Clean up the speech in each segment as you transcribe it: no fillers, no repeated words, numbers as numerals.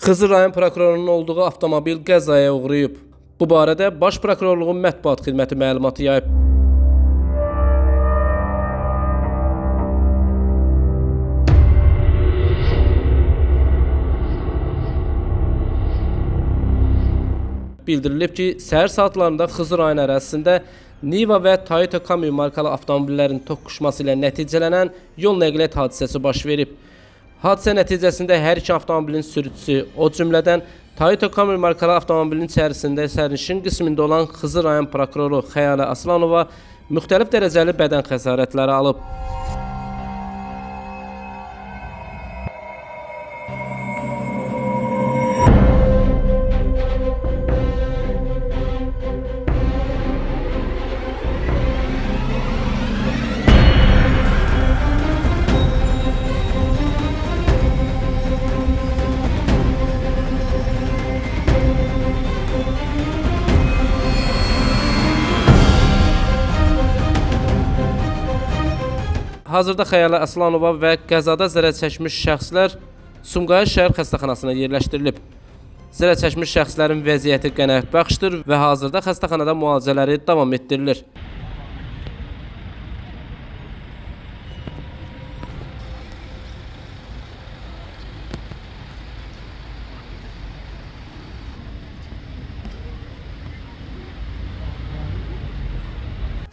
Xızı rayon prokurorunun olduğu avtomobil qəzaya uğrayıb. Bu barədə Baş Prokurorluğun mətbuat xidməti məlumatı yayıb. Bildirilib ki, səhər saatlarında Xızı rayon ərazisində Niva və Toyota Camry markalı avtomobillərin toqquşması ilə nəticələnən yol nəqliyyat hadisəsi baş verib. Hadisə nəticəsində hər iki avtomobilin sürücüsü, o cümlədən Toyota Camry markalı avtomobilin içərisində sərnişin qismində olan Xızı rayon prokuroru Xəyalə Aslanova müxtəlif dərəcəli bədən xəsarətləri alıb. Hazırda Xəyalə Aslanova və qəzada zərər çəkmiş şəxslər Sumqayıt şəhər xəstəxanasına yerləşdirilib. Zərər çəkmiş şəxslərin vəziyyəti qənaətbəxşdir və hazırda xəstəxanada müalicələri davam etdirilir.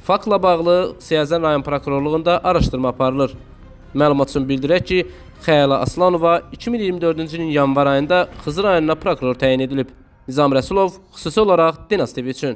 Faktla bağlı Siyəzən rayon prokurorluğunda araşdırma aparılır. Məlumat üçün bildirək ki, Xəyalə Aslanova 2024-cü ilin yanvar ayında Xızı rayonuna prokuror təyin edilib. Nizam Rəsulov xüsusi olaraq Dinas TV üçün.